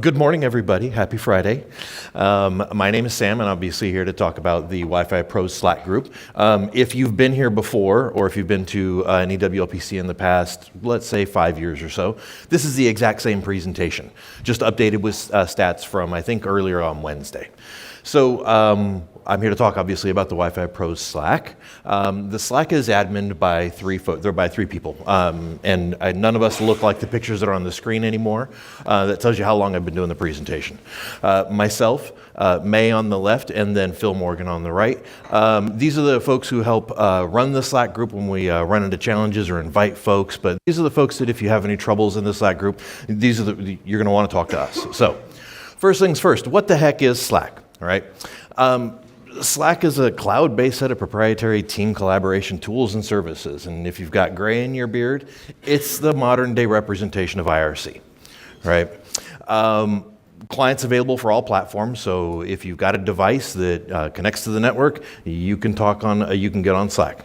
Good morning, everybody. Happy Friday. My name is Sam, and I'll be here to talk about the Wi-Fi Pros Slack group. If you've been here before, or if you've been to an WLPC in the past, let's say 5 years or so, this is the exact same presentation, just updated with stats from, I think, earlier on Wednesday. So I'm here to talk, obviously, about the Wi-Fi Pros Slack. The Slack is adminned by three people, and none of us look like the pictures that are on the screen anymore. That tells you how long I've been doing the presentation. Myself, May on the left, and then Phil Morgan on the right. These are the folks who help run the Slack group when we run into challenges or invite folks. But these are the folks that if you have any troubles in the Slack group, you're going to want to talk to us. So, first things first, what the heck is Slack? All right. Slack is a cloud-based set of proprietary team collaboration tools and services. And if you've got gray in your beard, it's the modern-day representation of IRC, right? Clients available for all platforms. So if you've got a device that connects to the network, you can get on Slack.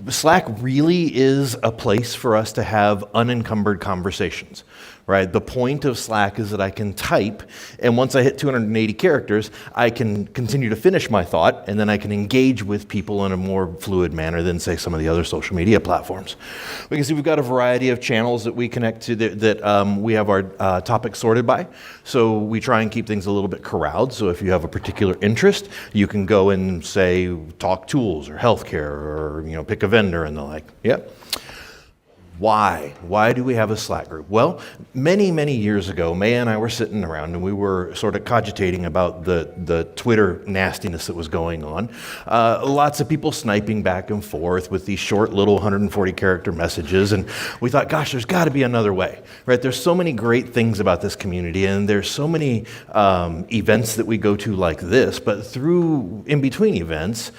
Slack really is a place for us to have unencumbered conversations, right? The point of Slack is that I can type, and once I hit 280 characters, I can continue to finish my thought, and then I can engage with people in a more fluid manner than, say, some of the other social media platforms. We can see we've got a variety of channels that we connect to that we have our topics sorted by. So we try and keep things a little bit corralled. So if you have a particular interest, you can go and say, talk tools or healthcare or, pick a vendor and the like. Yep. Why? Why do we have a Slack group? Well, many, many years ago, May and I were sitting around and we were sort of cogitating about the Twitter nastiness that was going on. Lots of people sniping back and forth with these short little 140 character messages. And we thought, gosh, there's got to be another way, right? There's so many great things about this community and there's so many events that we go to like this, but in between events,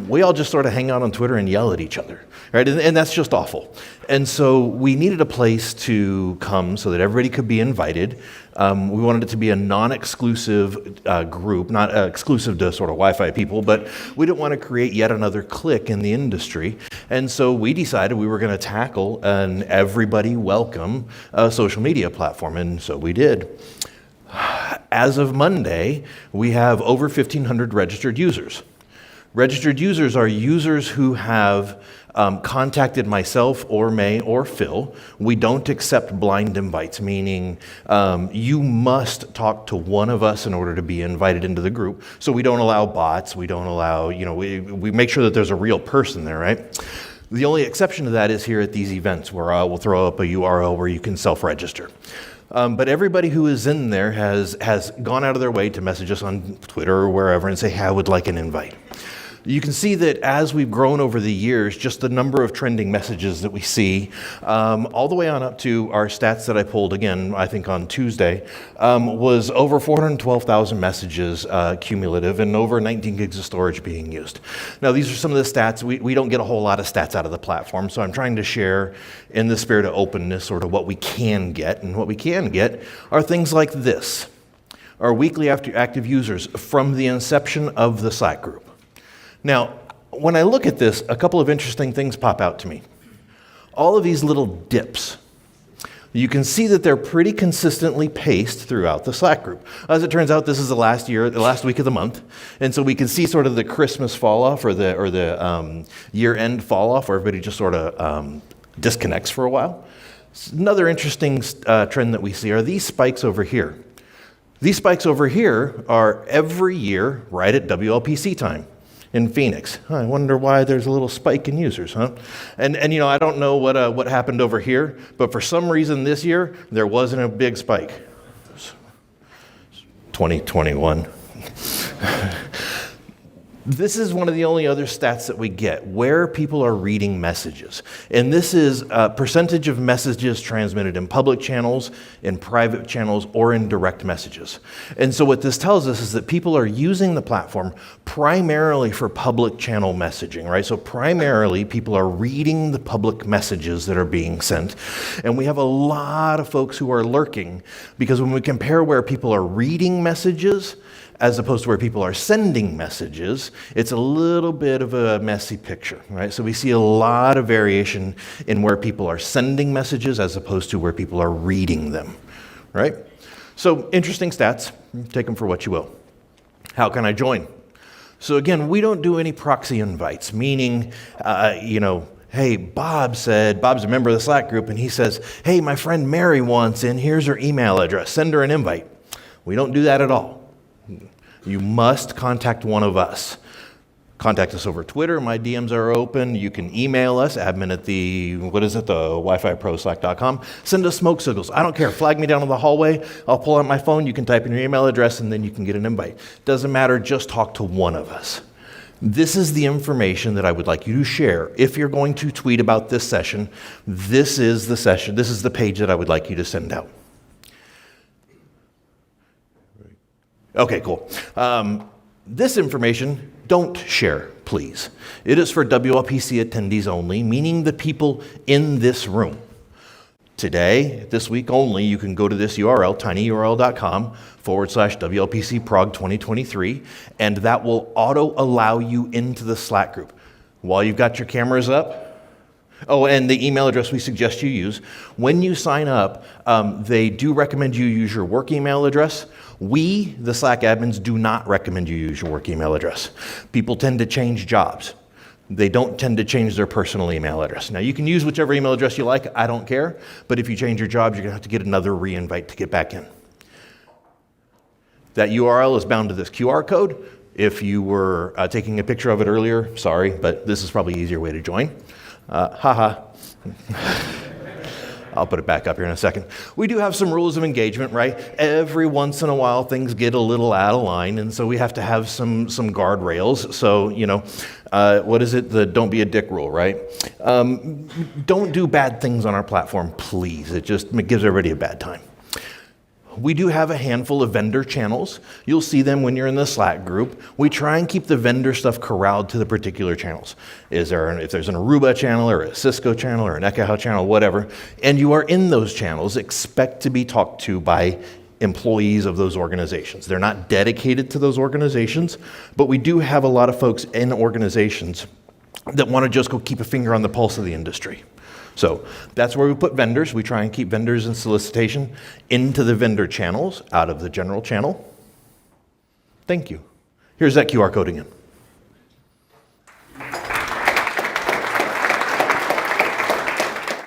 we all just sort of hang out on Twitter and yell at each other, right? And that's just awful. And so we needed a place to come so that everybody could be invited. We wanted it to be a non-exclusive group, not exclusive to sort of Wi-Fi people, but we didn't want to create yet another clique in the industry. And so we decided we were going to tackle an everybody welcome social media platform, and so we did. As of Monday, we have over 1,500 registered users. Registered users are users who have contacted myself or May or Phil. We don't accept blind invites, meaning you must talk to one of us in order to be invited into the group. So we don't allow bots. We don't allow, we make sure that there's a real person there, right? The only exception to that is here at these events where we'll throw up a URL where you can self-register. But everybody who is in there has gone out of their way to message us on Twitter or wherever and say, hey, I would like an invite. You can see that as we've grown over the years, just the number of trending messages that we see, all the way on up to our stats that I pulled again, I think on Tuesday, was over 412,000 messages cumulative and over 19 gigs of storage being used. Now, these are some of the stats. We don't get a whole lot of stats out of the platform, so I'm trying to share in the spirit of openness sort of what we can get. And what we can get are things like this, our weekly active users from the inception of the Slack group. Now, when I look at this, a couple of interesting things pop out to me. All of these little dips, you can see that they're pretty consistently paced throughout the Slack group. As it turns out, this is the last week of the month, and so we can see sort of the Christmas fall off or the year-end fall off, where everybody just sort of disconnects for a while. Another interesting trend that we see are these spikes over here. These spikes over here are every year right at WLPC time in Phoenix. I wonder why there's a little spike in users, huh? And I don't know what happened over here, but for some reason this year there wasn't a big spike. 2021. This is one of the only other stats that we get, where people are reading messages. And this is a percentage of messages transmitted in public channels, in private channels, or in direct messages. And so what this tells us is that people are using the platform primarily for public channel messaging, right? So primarily people are reading the public messages that are being sent. And we have a lot of folks who are lurking, because when we compare where people are reading messages as opposed to where people are sending messages, it's a little bit of a messy picture, right? So we see a lot of variation in where people are sending messages as opposed to where people are reading them, right? So interesting stats, take them for what you will. How can I join? So again, we don't do any proxy invites, meaning, hey, Bob's a member of the Slack group, and he says, hey, my friend Mary wants in, here's her email address, send her an invite. We don't do that at all. You must contact one of us. Contact us over Twitter, my DMs are open. You can email us, admin at the wifiproslack.com. Send us smoke signals. I don't care, flag me down in the hallway, I'll pull out my phone, you can type in your email address, and then you can get an invite. Doesn't matter, just talk to one of us. This is the information that I would like you to share. If you're going to tweet about this session, this is the session, this is the page that I would like you to send out. Okay, cool. This information, don't share, please. It is for WLPC attendees only, meaning the people in this room. Today, this week only, you can go to this URL, tinyurl.com/WLPC Prague 2023, and that will auto allow you into the Slack group. While you've got your cameras up, and the email address we suggest you use, when you sign up, they do recommend you use your work email address. We, the Slack admins, do not recommend you use your work email address. People tend to change jobs. They don't tend to change their personal email address. Now, you can use whichever email address you like, I don't care, but if you change your job, you're gonna have to get another re-invite to get back in. That URL is bound to this QR code. If you were taking a picture of it earlier, sorry, but this is probably an easier way to join. Haha. I'll put it back up here in a second. We do have some rules of engagement, right? Every once in a while, things get a little out of line, and so we have to have some guardrails. So, what is it? The don't be a dick rule, right? Don't do bad things on our platform, please. It gives everybody a bad time. We do have a handful of vendor channels. You'll see them when you're in the Slack group. We try and keep the vendor stuff corralled to the particular channels. If there's an Aruba channel or a Cisco channel or an Ekahau channel, whatever, and you are in those channels, expect to be talked to by employees of those organizations. They're not dedicated to those organizations, but we do have a lot of folks in organizations that want to just go keep a finger on the pulse of the industry. So that's where we put vendors. We try and keep vendors and solicitation into the vendor channels, out of the general channel. Thank you. Here's that QR code again.